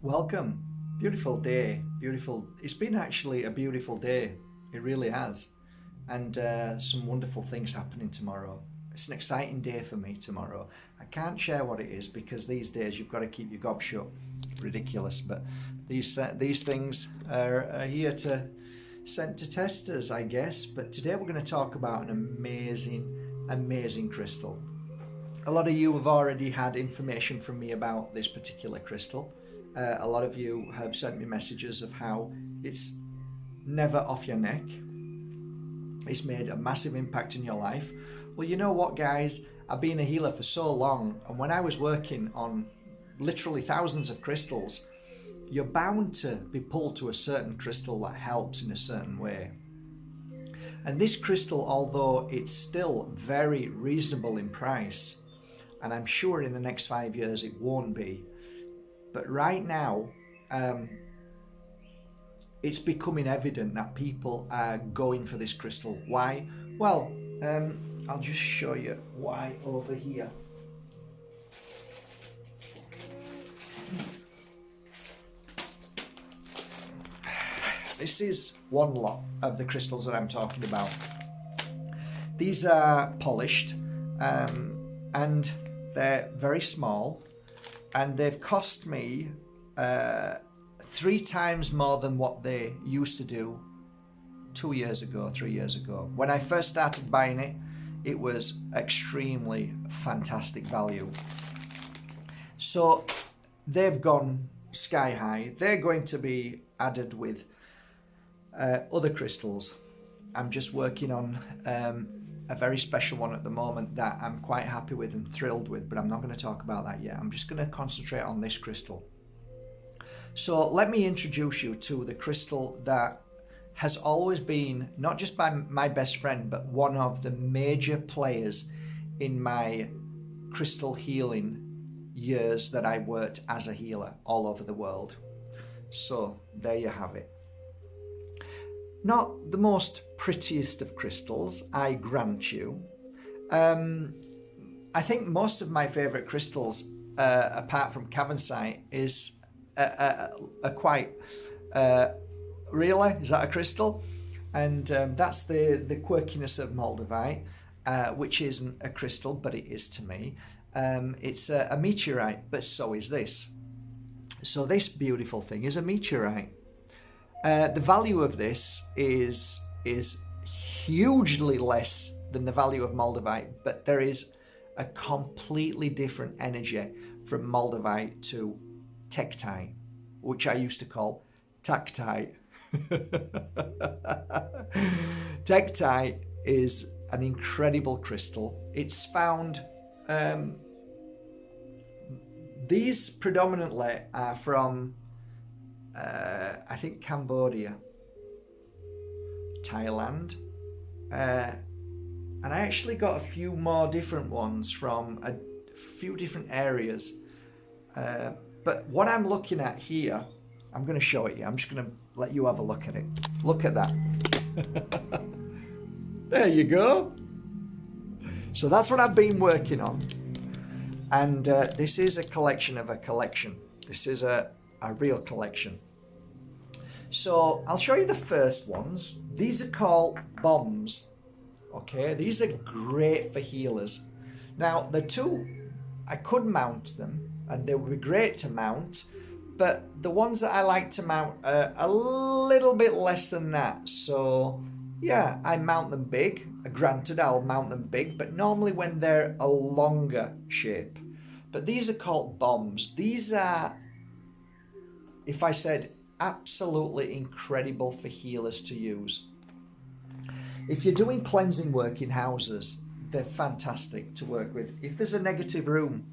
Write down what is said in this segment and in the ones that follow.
Welcome. Beautiful day. Beautiful. It's been actually a beautiful day. It really has. And some wonderful things happening tomorrow. It's an exciting day for me tomorrow. I can't share what it is because these days you've got to keep your gob shut. Ridiculous. But these things are here to sent to testers, I guess. But today we're going to talk about an amazing crystal. A lot of you have already had information from me about this particular crystal. A lot of you have sent me messages of how it's never off your neck. It's made a massive impact in your life. Well, you know what, guys? I've been a healer for so long, and when I was working on literally thousands of crystals, you're bound to be pulled to a certain crystal that helps in a certain way. And this crystal, although it's still very reasonable in price, and I'm sure in the next 5 years it won't be, but right now, it's becoming evident that people are going for this crystal. Why? Well, I'll just show you why over here. This is one lot of the crystals that I'm talking about. These are polished and they're very small. And they've cost me 3 times more than what they used to do 3 years ago. When I first started buying it, it was extremely fantastic value. So they've gone sky high. They're going to be added with other crystals. I'm just working on a very special one at the moment that I'm quite happy with and thrilled with, but I'm not going to talk about that yet. I'm just going to concentrate on this crystal. So let me introduce you to the crystal that has always been not just by my best friend, but one of the major players in my crystal healing years that I worked as a healer all over the world. So there you have it. Not the most prettiest of crystals, I grant you. I think most of my favourite crystals, apart from cavernsite, is a quite... really? Is that a crystal? And that's the quirkiness of moldavite, which isn't a crystal, but it is to me. It's a meteorite, but so is this. So this beautiful thing is a meteorite. The value of this is hugely less than the value of moldavite, but there is a completely different energy from moldavite to tektite, which I used to call taktite. Tektite is an incredible crystal. It's found, these predominantly are from I think Cambodia, Thailand, and I actually got a few more different ones from a few different areas, but what I'm looking at here, I'm going to show it you. I'm just going to let you have a look at it. Look at that. There you go. So that's what I've been working on, and this is a collection of a collection. This is a real collection. So I'll show you the first ones. These are called bombs. Okay, these are great for healers. Now the two, I could mount them and they would be great to mount, but the ones that I like to mount are a little bit less than that. So yeah, I mount them big. Granted, I'll mount them big, but normally when they're a longer shape. But these are called bombs. These are, if I said, absolutely incredible for healers to use. If you're doing cleansing work in houses, they're fantastic to work with. If there's a negative room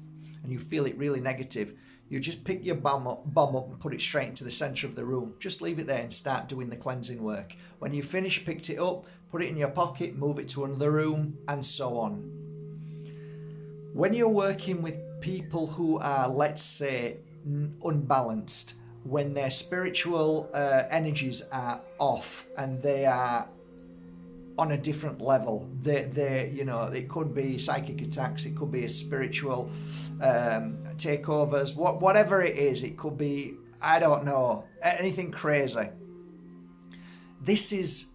and you feel it really negative, you just pick your bomb up and put it straight into the center of the room. Just leave it there and start doing the cleansing work. When you finish, picked it up, put it in your pocket, move it to another room, and so on. When you're working with people who are, let's say, unbalanced, when their spiritual energies are off and they are on a different level, they you know, it could be psychic attacks, it could be a spiritual takeovers, whatever it is. It could be I don't know, anything crazy. This is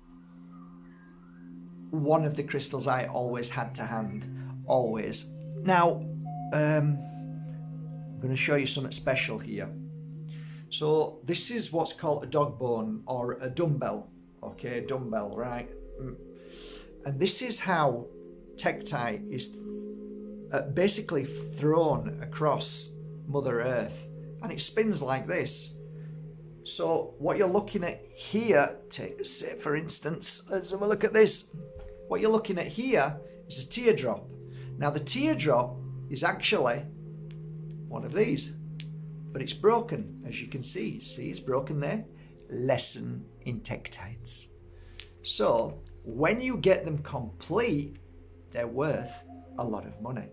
one of the crystals I always had to hand, always. Now, I'm going to show you something special here. So this is what's called a dog bone or a dumbbell. Okay, dumbbell, right? And this is how Tektite is basically thrown across Mother Earth, and it spins like this. So what you're looking at here, say for instance, let's have a look at this. What you're looking at here is a teardrop. Now the teardrop is actually one of these, but it's broken, as you can see. See, it's broken there. Lesson in Tektites. So when you get them complete, they're worth a lot of money.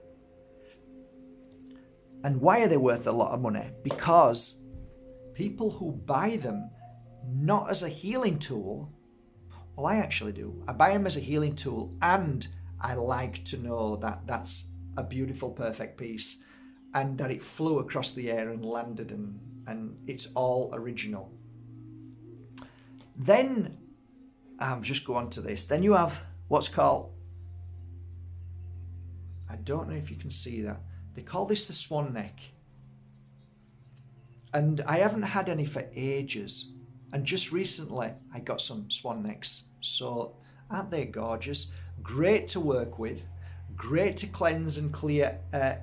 And why are they worth a lot of money? Because people who buy them not as a healing tool, well, I actually do. I buy them as a healing tool, and I like to know that that's a beautiful, perfect piece, and that it flew across the air and landed, and it's all original. Then, just go on to this. Then you have what's called, I don't know if you can see that, they call this the swan neck. And I haven't had any for ages. And just recently, I got some swan necks. So, aren't they gorgeous? Great to work with. Great to cleanse and clear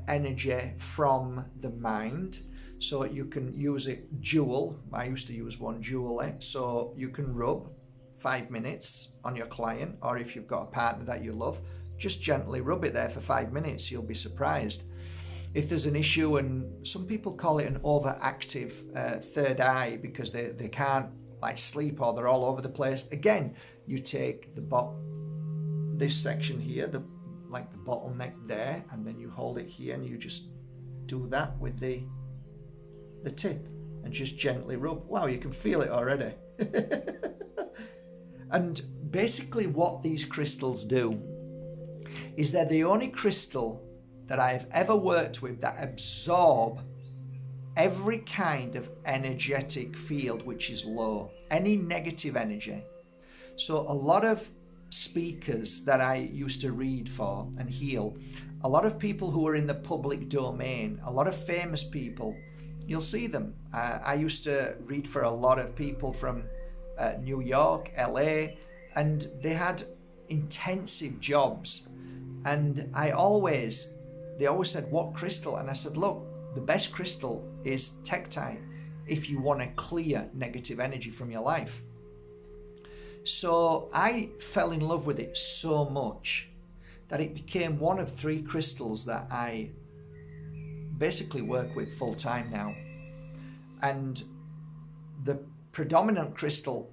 energy from the mind. So you can use it dual. I used to use one dually. So you can rub 5 minutes on your client, or if you've got a partner that you love, just gently rub it there for 5 minutes. You'll be surprised. If there's an issue, and some people call it an overactive third eye because they can't like sleep, or they're all over the place. Again, you take this section here, the bottleneck there, and then you hold it here, and you just do that with the tip and just gently rub. Wow, you can feel it already. And basically what these crystals do is they're the only crystal that I've ever worked with that absorb every kind of energetic field which is low, any negative energy. So a lot of speakers that I used to read for and heal, a lot of people who are in the public domain, a lot of famous people, you'll see them. I used to read for a lot of people from New York, LA, and they had intensive jobs. And they always said, what crystal? And I said, look, the best crystal is Tektite if you want to clear negative energy from your life. So I fell in love with it so much that it became one of 3 crystals that I basically work with full time now. And the predominant crystal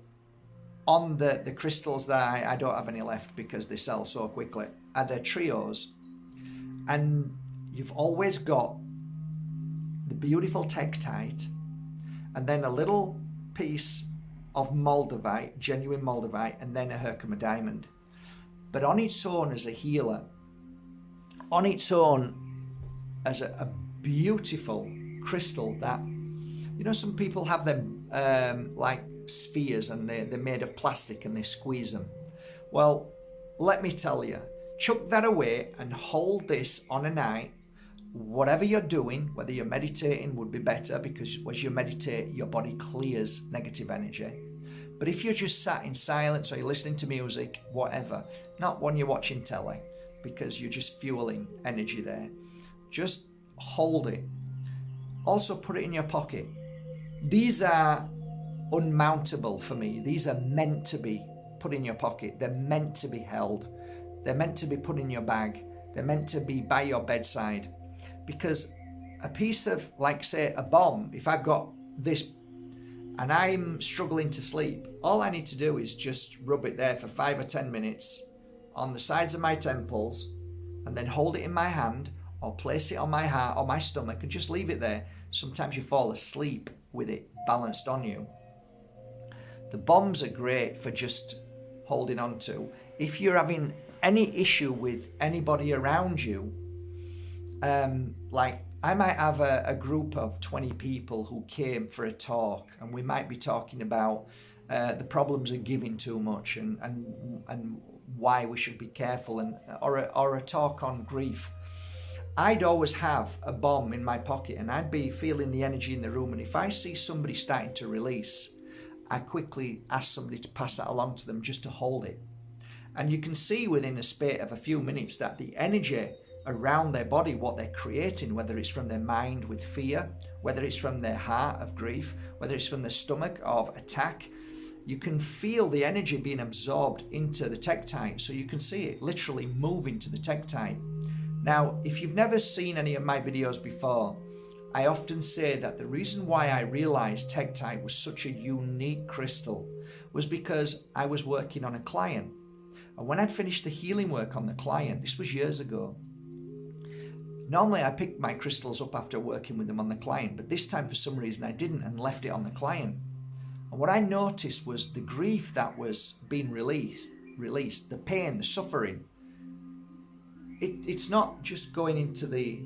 on the crystals that I don't have any left because they sell so quickly are their trios. And you've always got the beautiful Tektite, and then a little piece of Moldavite, genuine Moldavite, and then a Herkimer diamond. But on its own as a healer, on its own as a beautiful crystal that, you know, some people have them like spheres, and they're made of plastic and they squeeze them. Well, let me tell you, chuck that away and hold this on a night. Whatever you're doing, whether you're meditating would be better, because as you meditate, your body clears negative energy. But if you're just sat in silence, or you're listening to music, whatever, not when you're watching telly, because you're just fueling energy there, just hold it. Also put it in your pocket. These are unmountable for me. These are meant to be put in your pocket. They're meant to be held. They're meant to be put in your bag. They're meant to be by your bedside. Because a piece of, like say, a bomb, if I've got this and I'm struggling to sleep, all I need to do is just rub it there for 5 or 10 minutes on the sides of my temples, and then hold it in my hand, or place it on my heart or my stomach, and just leave it there. Sometimes you fall asleep with it balanced on you. The bombs are great for just holding on to. If you're having any issue with anybody around you, like I might have a group of 20 people who came for a talk, and we might be talking about the problems of giving too much and why we should be careful, or a talk on grief. I'd always have a bomb in my pocket, and I'd be feeling the energy in the room, and if I see somebody starting to release, I quickly ask somebody to pass that along to them, just to hold it. And you can see within a space of a few minutes that the energy around their body, what they're creating, whether it's from their mind with fear, whether it's from their heart of grief, whether it's from their stomach of attack, you can feel the energy being absorbed into the Tektite. So you can see it literally moving to the Tektite. Now, if you've never seen any of my videos before, I often say that the reason why I realized Tektite was such a unique crystal was because I was working on a client. And when I'd finished the healing work on the client, this was years ago, normally I pick my crystals up after working with them on the client, but this time for some reason I didn't and left it on the client. And what I noticed was the grief that was being released, the pain, the suffering. It's not just going into the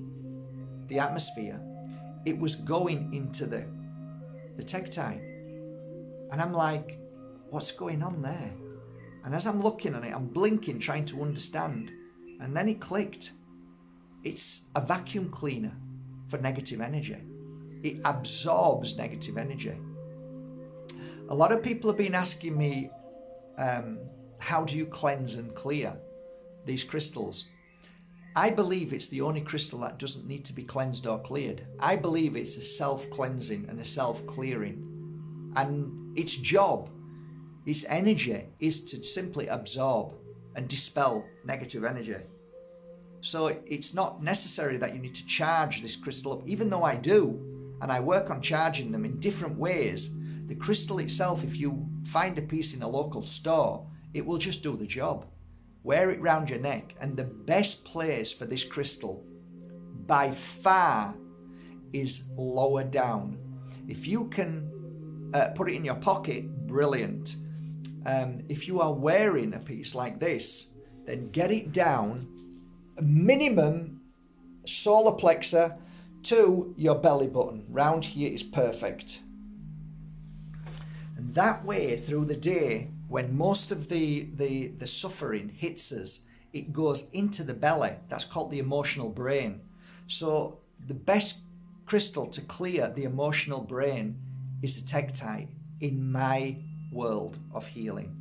atmosphere, it was going into the Tektite. And I'm like, what's going on there? And as I'm looking at it, I'm blinking, trying to understand. And then it clicked. It's a vacuum cleaner for negative energy. It absorbs negative energy. A lot of people have been asking me, how do you cleanse and clear these crystals? I believe it's the only crystal that doesn't need to be cleansed or cleared. I believe it's a self-cleansing and a self-clearing. And its job, its energy, is to simply absorb and dispel negative energy. So it's not necessary that you need to charge this crystal up, even though I do, and I work on charging them in different ways. The crystal itself, if you find a piece in a local store, it will just do the job. Wear it round your neck, and the best place for this crystal by far is lower down. If you can put it in your pocket, brilliant. If you are wearing a piece like this, then get it down minimum solar plexus to your belly button. Round here is perfect. And that way, through the day, when most of the suffering hits us, it goes into the belly. That's called the emotional brain. So the best crystal to clear the emotional brain is the Tektite in my world of healing.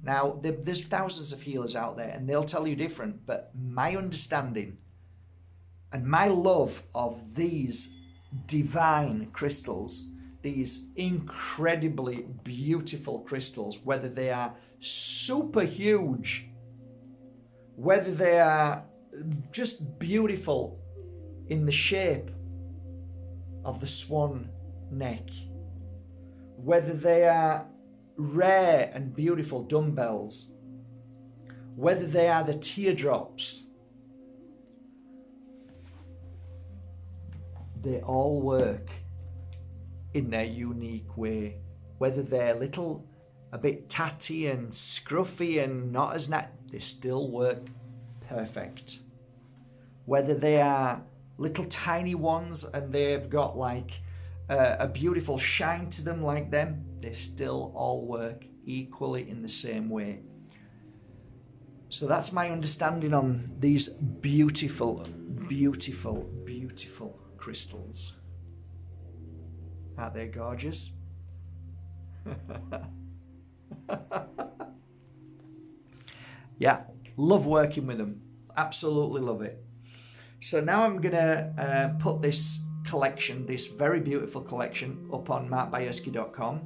Now, there's thousands of healers out there, and they'll tell you different, but my understanding and my love of these divine crystals, these incredibly beautiful crystals, whether they are super huge, whether they are just beautiful in the shape of the swan neck, whether they are rare and beautiful dumbbells, whether they are the teardrops, they all work in their unique way. Whether they're little, a bit tatty and scruffy and not as they still work perfect. Whether they are little tiny ones and they've got like a beautiful shine to them like them, they still all work equally in the same way. So that's my understanding on these beautiful, beautiful, beautiful crystals. Aren't they gorgeous? Yeah, love working with them. Absolutely love it. So now I'm gonna put this collection, this very beautiful collection, up on markbajerski.com.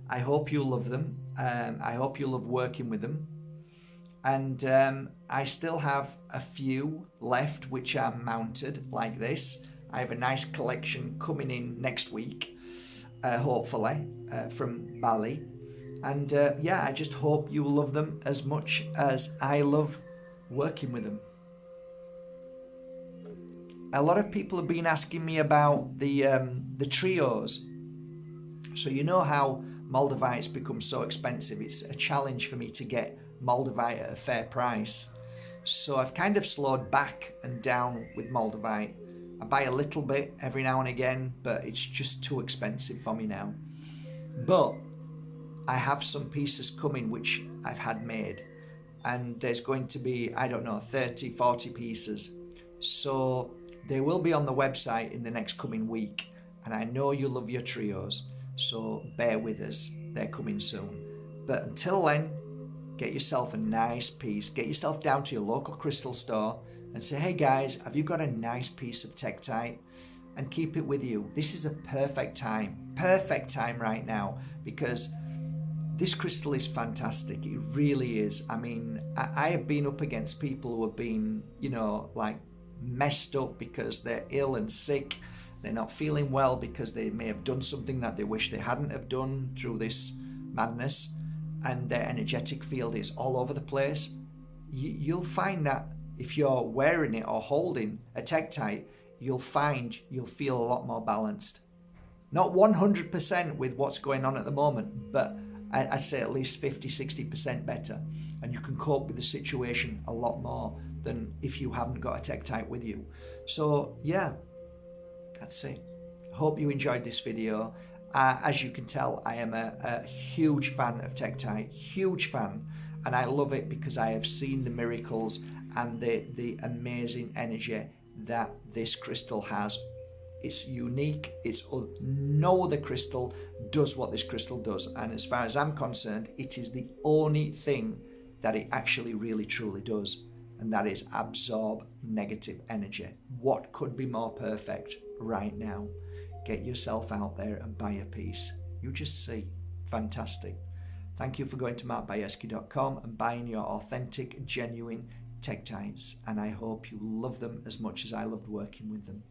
I hope you love them. I hope you love working with them. And I still have a few left which are mounted like this. I have a nice collection coming in next week, hopefully, from Bali. And yeah, I just hope you love them as much as I love working with them. A lot of people have been asking me about the trios. So you know how Moldavite's become so expensive. It's a challenge for me to get Moldavite at a fair price. So I've kind of slowed back and down with Moldavite. I buy a little bit every now and again, but it's just too expensive for me now. But I have some pieces coming which I've had made, and there's going to be, I don't know, 30, 40 pieces. So they will be on the website in the next coming week, and I know you love your trios, so bear with us, they're coming soon. But until then, get yourself a nice piece, get yourself down to your local crystal store and say, hey guys, have you got a nice piece of Tektite? And keep it with you. This is a perfect time right now, because this crystal is fantastic. It really is. I mean, I have been up against people who have been, you know, like messed up because they're ill and sick. They're not feeling well because they may have done something that they wish they hadn't have done through this madness, and their energetic field is all over the place. You'll find that if you're wearing it or holding a Tektite, you'll feel a lot more balanced. Not 100% with what's going on at the moment, but I'd say at least 50-60% better, and you can cope with the situation a lot more than if you haven't got a Tektite with you. So yeah, that's it. Hope you enjoyed this video. As you can tell, I am a huge fan of Tektite, huge fan, and I love it because I have seen the miracles and the amazing energy that this crystal has. It's unique. No other crystal does what this crystal does, and as far as I'm concerned, it is the only thing that it actually really truly does, and that is absorb negative energy. What could be more perfect right now? Get yourself out there and buy a piece. You just see. Fantastic. Thank you for going to markbajerski.com and buying your authentic, genuine Tektites, and I hope you love them as much as I loved working with them.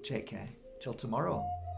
Take care. Till tomorrow.